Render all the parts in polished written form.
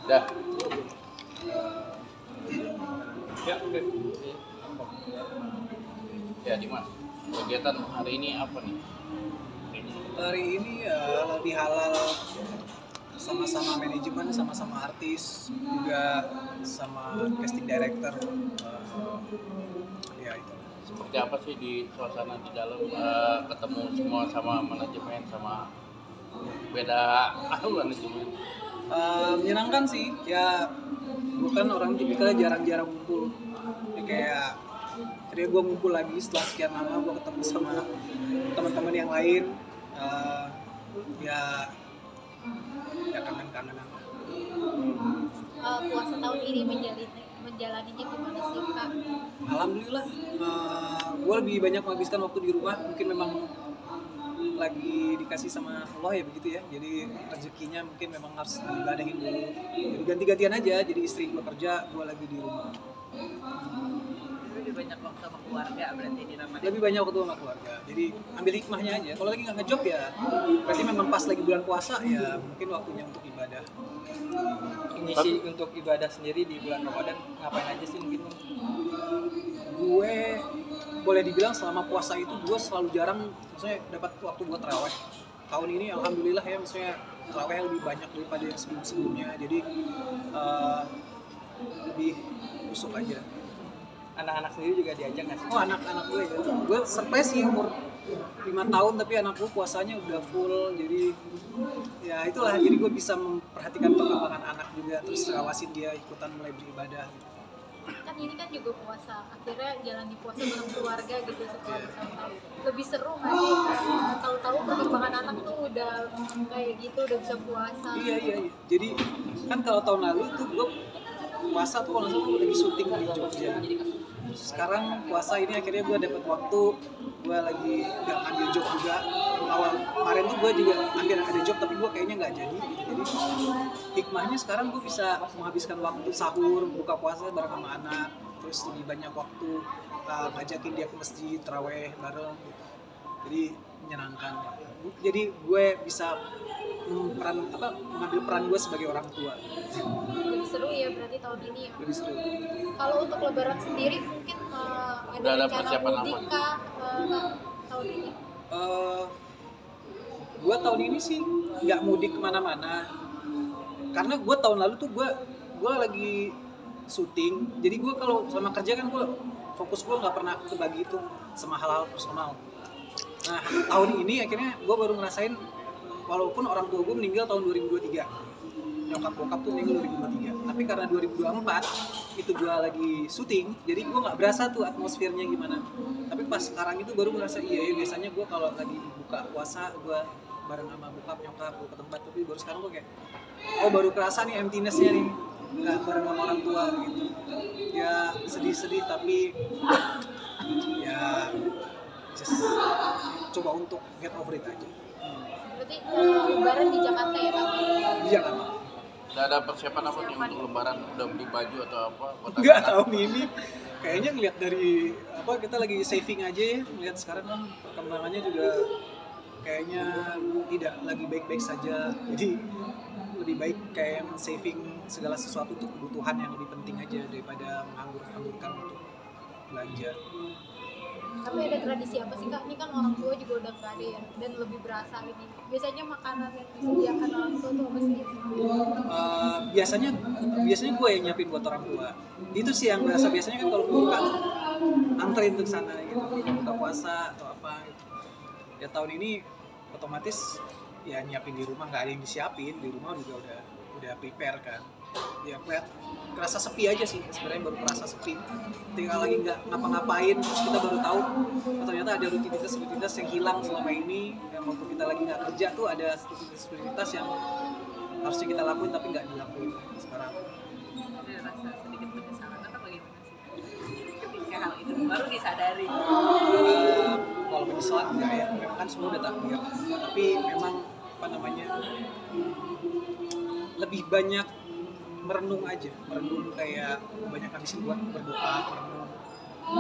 Dah. Ya, oke. Ya, Dimas. Kegiatan hari ini apa nih? Hari ini ya lebih halal, sama-sama manajemen, sama-sama artis, juga sama casting director. Ya itu. Seperti apa sih di suasana di dalam ketemu semua sama manajemen sama beda manajemen? Menyenangkan sih, ya bukan orang tipikalnya jarang-jarang ngumpul. Ya, kayak tadi gue ngumpul lagi setelah sekian lama, gue ketemu sama teman-teman yang lain. Ya kangen-kangenan. Puasa tahun ini menjalaninya gimana sih Kak? Alhamdulillah, gue lebih banyak menghabiskan waktu di rumah. Mungkin memang lagi dikasih sama Allah ya begitu ya. Jadi rezekinya mungkin memang harus diibadahin dulu. Jadi ganti-gantian aja. Jadi istri bekerja, gue lagi di rumah. Lebih banyak waktu sama keluarga berarti di Ramadan. Lebih banyak waktu sama keluarga. Jadi ambil hikmahnya aja. Kalau lagi nggak ngejob ya, berarti memang pas lagi bulan puasa ya mungkin waktunya untuk ibadah. Ngisi untuk ibadah sendiri di bulan Ramadan ngapain aja sih mungkin? Gue boleh dibilang selama puasa itu gue selalu jarang maksudnya dapat waktu buat tarawih. Tahun ini alhamdulillah ya, maksudnya tarawih lebih banyak daripada yang sebelum-sebelumnya. Jadi lebih busuk aja. Anak-anak sendiri juga diajak nggak sih? Oh, anak-anak gue ya. Gue surprise sih umur 5 tahun tapi anak gue puasanya udah full. Jadi ya itulah, jadi gue bisa memperhatikan perkembangan anak juga, terus awasin dia ikutan mulai beribadah. Kan ini kan juga puasa, akhirnya jalan di puasa bareng keluarga gitu setelah bertahun-tahun. Lebih seru nggak sih? Tahu-tahu perkembangan anak tuh udah kayak gitu, udah bisa puasa. Iya. Jadi kan kalau tahun lalu tuh gue puasa tuh kalau nggak salah lagi syuting di Jogja. Sekarang puasa ini akhirnya gue dapet waktu, gue lagi nggak ambil job juga. Awal kemarin tuh gue juga ambil ada job tapi gue kayaknya nggak jadi. Jadi hikmahnya sekarang gue bisa menghabiskan waktu sahur, buka puasa bareng sama anak, terus lebih banyak waktu ngajakin dia ke masjid, taraweh bareng. Jadi menyenangkan. Jadi gue bisa mengambil peran gue sebagai orang tua. Lebih seru ya berarti tahun ini ya. Lebih seru. Kalau untuk Lebaran sendiri mungkin ada Udah ada rencana persiapan mudik apa? kah tahun ini? Gue tahun ini sih nggak mudik kemana-mana karena gue tahun lalu tuh gue lagi syuting, jadi gue kalau sama kerja kan gue fokus, gue nggak pernah kebagi itu sama hal-hal personal. Nah tahun ini akhirnya gue baru ngerasain walaupun orang tua gue meninggal tahun 2023, nyokap bokap tuh meninggal 2023, tapi karena 2024 itu gue lagi syuting, jadi gue nggak berasa tuh atmosfernya gimana. Tapi pas sekarang itu baru ngerasa iya ya, biasanya gue kalau lagi buka puasa gue bareng sama bokap nyokap gue ke tempat, tapi baru sekarang gue kayak baru kerasa nih emptiness-nya nih nggak bareng sama orang tua gitu. Ya sedih-sedih tapi ya just coba untuk get over it aja. Berarti Lebaran di Jakarta ya Kak? Di Jakarta. Udah ada persiapan apa nih untuk lebaran? Udah beli baju atau apa? Enggak, tahun ini kayaknya ngeliat dari kita lagi saving aja ya, ngeliat sekarang kan perkembangannya juga kayaknya tidak lagi baik-baik saja, jadi lebih baik kayak saving segala sesuatu untuk kebutuhan yang lebih penting aja daripada menganggur-anggurkan untuk belanja. Tapi ada tradisi apa sih Kak? Ini kan orang tua juga udah nggak ada ya, dan lebih berasa ini. Biasanya makanan yang disediakan orang tua tuh apa sih? Biasanya gue yang nyiapin buat orang tua. Itu sih yang berasa, biasanya kan kalau buka anterin ke sana gitu, buka puasa atau apa gitu. Ya tahun ini otomatis ya nyiapin di rumah, nggak ada yang disiapin, di rumah juga udah prepare kan. Ya kerasa sepi aja sih sebenarnya, baru kerasa sepi. Tinggal lagi nggak ngapa-ngapain, terus kita baru tahu ternyata ada rutinitas yang hilang selama ini. Yang waktu kita lagi nggak kerja tuh ada rutinitas yang harusnya kita lakuin tapi nggak dilakuin sekarang. Ada rasa sedikit penyesalan atau bagaimana sih ketika hal itu baru disadari? Kalau penyesalan enggak ya, memang kan semua udah takdir. Tapi memang lebih banyak merenung kayak banyak habisin buat berdoa, merenung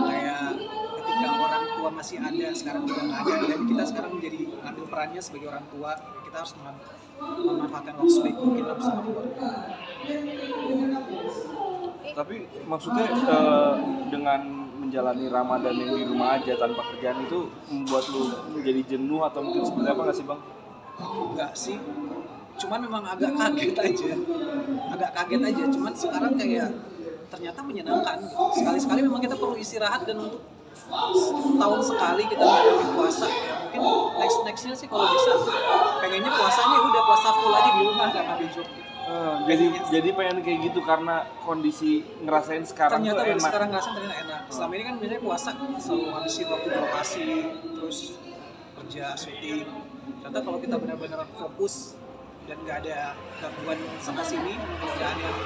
kayak ketika orang tua tua masih ada, sekarang udah nggak ada, dan kita sekarang menjadi ambil perannya sebagai orang tua. Kita harus memanfaatkan waktu sebaik mungkin lah bersama keluarga. Tapi maksudnya dengan menjalani Ramadan yang di rumah aja tanpa kerjaan itu membuat lu menjadi jenuh atau mungkin seperti apa nggak sih bang? Enggak sih, cuman memang agak kaget aja, cuman sekarang kayak ternyata menyenangkan gitu. Sekali-sekali memang kita perlu istirahat, dan untuk tahun sekali kita menghadapi puasa ya, mungkin nextnya sih kalau bisa pengennya puasanya udah puasa full aja di rumah, nggak ngambil job gitu. Jadi pengen kayak gitu karena kondisi ngerasain sekarang ternyata tuh enak. Sekarang ngerasain ternyata enak. Selama ini kan biasanya puasa selalu habisin waktu lokasi, terus kerja, syuting. Ternyata kalau kita benar-benar fokus dan nggak ada gangguan sana sini, kerjaan yang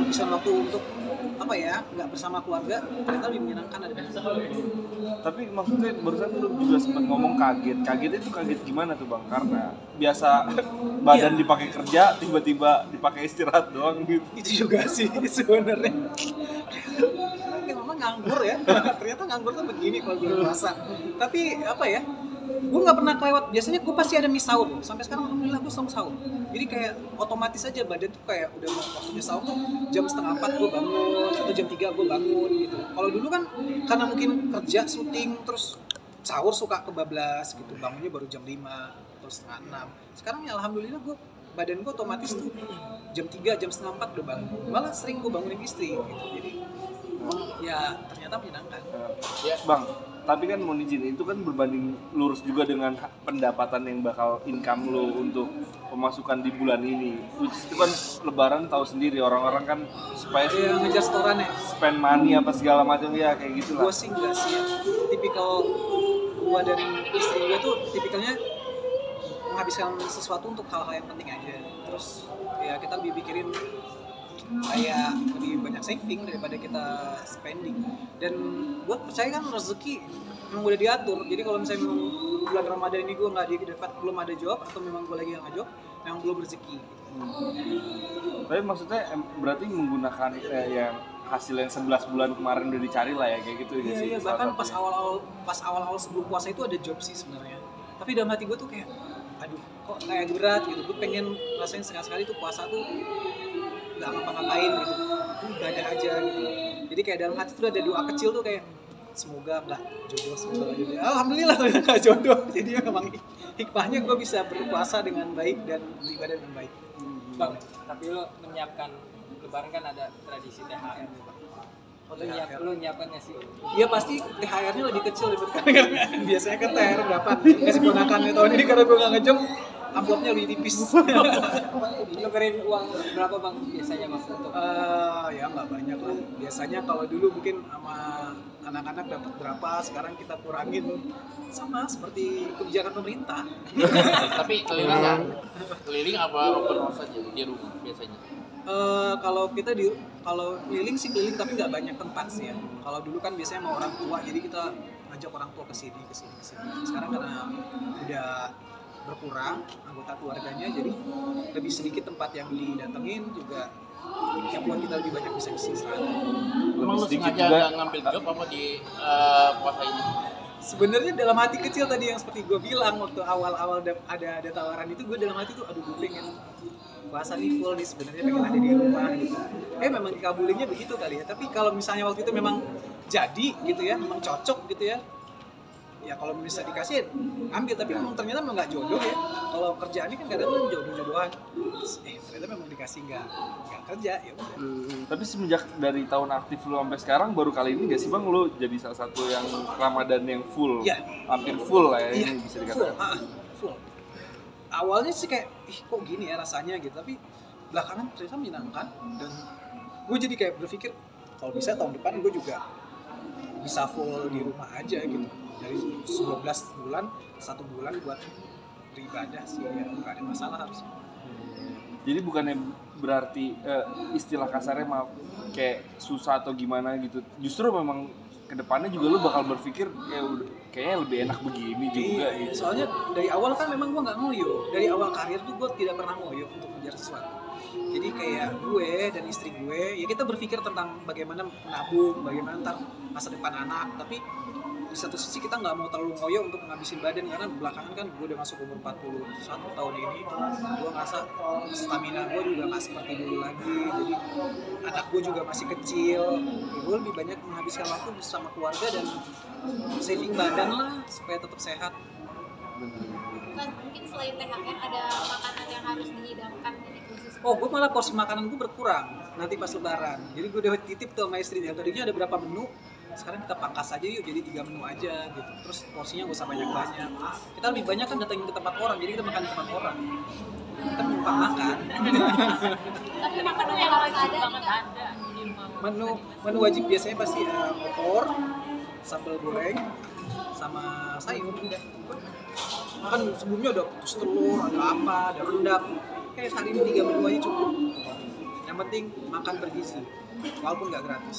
habisan waktu untuk apa ya, nggak bersama keluarga, ternyata lebih menyenangkan ada. Tapi maksudnya barusan lu juga sempat ngomong kaget itu kaget gimana tuh bang? Karena biasa badan dipakai kerja, tiba-tiba dipakai istirahat doang gitu. Itu juga sih sebenarnya. Memang nganggur ya, ternyata nganggur tuh begini kalau gue puasa. Tapi apa ya, gue nggak pernah kelewat. Biasanya gue pasti ada mie sahur. Sampai sekarang alhamdulillah gue selalu sahur. Jadi kayak otomatis aja badan tuh kayak udah mau waktunya sahur tuh jam 3:30 gue bangun atau jam 3 gue bangun gitu. Kalau dulu kan karena mungkin kerja, syuting, terus sahur suka kebablas gitu. Bangunnya baru jam 5 atau 5:30. Sekarang ya alhamdulillah gue badan gue otomatis tuh jam 3, jam 3:30 udah bangun. Malah sering gue bangunin istri gitu. Jadi ya ternyata menyenangkan. Ya bang, tapi kan mau izin itu kan berbanding lurus juga dengan pendapatan yang bakal income lo untuk pemasukan di bulan ini. Itu kan lebaran tahu sendiri, orang-orang kan supaya ngejar setoran ya, spend money apa segala macam ya kayak gitulah. Gue sih enggak sih ya. Tipikal gue dan istri gue tuh tipikalnya menghabiskan sesuatu untuk hal-hal yang penting aja. Terus ya kita lebih pikirin kayak lebih banyak saving daripada kita spending. Dan gue percaya kan rezeki memang udah diatur. Jadi kalau misalnya memang bulan Ramadan ini gue nggak dapat, belum ada job, atau memang gue lagi nggak job, memang belum rezeki. Tapi maksudnya berarti menggunakan yang hasil yang 11 bulan kemarin udah dicari lah ya kayak gitu ya sih. Iya, bahkan pas awal-awal sebelum puasa itu ada job sih sebenarnya. Tapi dalam hati gue tuh kayak, aduh kok kayak berat gitu. Gue pengen rasain sekali-sekali tuh puasa tuh nggak ngapa-ngapain gitu, ibadah aja gitu. Jadi kayak dalam hati tuh ada doa kecil tuh kayak semoga nggak jodoh. Alhamdulillah ternyata nggak jodoh. Jadi memang hikmahnya gue bisa berpuasa dengan baik dan beribadah dengan baik. Bang, tapi lo menyiapkan lebaran kan ada tradisi THR nih bang. Lo nyiapkan nggak sih? Iya pasti THR-nya lebih kecil karena biasanya kan THR berapa kasih ponakannya. Tahun ini karena gue nggak ngejob, amplopnya lebih tipis. Nukerin uang berapa bang biasanya bang untuk? Ya nggak banyak lah. Biasanya kalau dulu mungkin sama anak-anak dapat berapa, sekarang kita kurangin sama seperti kebijakan pemerintah. Tapi keliling apa open house aja di rumah biasanya? Kalau keliling sih keliling, tapi nggak banyak tempat sih ya. Kalau dulu kan biasanya mau orang tua, jadi kita ngajak orang tua ke sini. Sekarang karena udah berkurang anggota keluarganya, jadi lebih sedikit tempat yang didatengin, juga yang buat kita lebih banyak bisa istirahat. Emang lu sengaja nggak ngambil job apa di puasa ini? Sebenarnya dalam hati kecil tadi yang seperti gue bilang waktu awal-awal ada tawaran itu, gue dalam hati tuh aduh gue pengen puasa nih full nih, sebenarnya pengen ada di rumah gitu. Memang dikabulinnya begitu kali ya. Tapi kalau misalnya waktu itu memang jadi gitu ya, memang cocok gitu ya, ya kalau bisa dikasih ambil. Tapi memang ternyata memang nggak jodoh ya. Kalau kerjaan ini kan kadang jodoh-jodohan, ternyata memang dikasih nggak kerja ya udah. Tapi semenjak dari tahun aktif lu sampai sekarang baru kali ini nggak sih bang lu jadi salah satu yang Ramadan yang full, ya. Hampir full lah ya, Ya, ini bisa dikatakan. Full. Awalnya sih kayak kok gini ya rasanya gitu, tapi belakangan ternyata menyenangkan. Dan gue jadi kayak berpikir kalau bisa tahun depan gue juga bisa full di rumah aja gitu, dari 12 bulan 1 bulan buat beribadah sih ya, nggak ada masalah harusnya. Jadi bukannya berarti istilah kasarnya kayak susah atau gimana gitu, justru memang kedepannya juga lu bakal berpikir ya udah kayaknya lebih enak begini juga gitu. Soalnya dari awal kan memang gue nggak ngoyo, dari awal karir tuh gue tidak pernah ngoyo untuk mengejar sesuatu. Jadi kayak gue dan istri gue ya kita berpikir tentang bagaimana menabung, bagaimana ntar masa depan anak, tapi di satu sisi kita nggak mau terlalu ngoyo untuk menghabisin badan, karena belakangan kan gue udah masuk umur 41 tahun ini, gue ngerasa stamina gue juga nggak seperti dulu lagi, jadi anak gue juga masih kecil, gue lebih banyak menghabiskan waktu bersama keluarga dan saving badan lah supaya tetap sehat. Kan mungkin selain THR ada makanan yang harus dihidangkan ini khusus. Oh, gue malah porsi makanan gue berkurang nanti pas lebaran. Jadi gue udah titip tuh sama istri, yang tadinya ada berapa menu, sekarang kita pangkas aja yuk jadi 3 menu aja gitu. Terus porsinya gak usah banyak-banyak. Kita lebih banyak kan datangin ke tempat orang, jadi kita makan di tempat orang. Kita numpang makan. Tapi makanan yang harus ada banget nggak? ada di rumah. Menu wajib biasanya pasti opor, sambal goreng, sama sayur udah. Kan sebelumnya ada putus telur, ada apa, ada rendang. Kayak hari ini 3 menu aja cukup. Yang penting makan bergizi, walaupun nggak gratis.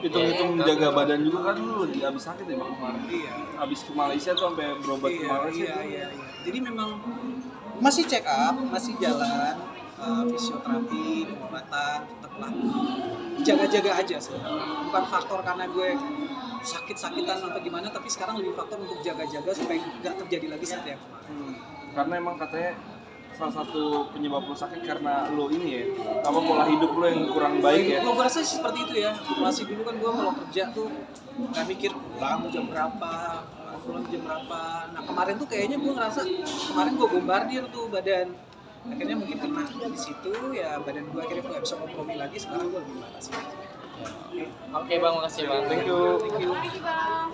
Hitung-hitung menjaga badan juga kan lu lagi abis sakit ya Bang kemarin. Iya. Abis ke Malaysia tuh sampai berobat ke Malaysia. Iya. Jadi memang masih check up, masih jalan, fisioterapi, pengobatan, tetaplah jaga-jaga aja sebenarnya. Bukan faktor karena gue sakit-sakitan atau gimana, tapi sekarang lebih faktor untuk jaga-jaga supaya nggak terjadi lagi seperti yang kemarin. Karena emang katanya salah satu penyebab lo sakit karena lo ini ya, apa pola hidup lo yang kurang baik ya. Gue rasa sih seperti itu ya. Masih dulu kan gue kalau kerja tuh nggak mikir pulang jam berapa, pulang jam berapa. Nah kemarin tuh kayaknya gue ngerasa kemarin gue bombardir tuh badan. Akhirnya mungkin kena di situ ya, badan gue akhirnya nggak bisa kompromi lagi. Sekarang gue lebih malas. Oke Bang, makasih Bang. Thank you. Thank you. Makasih Bang.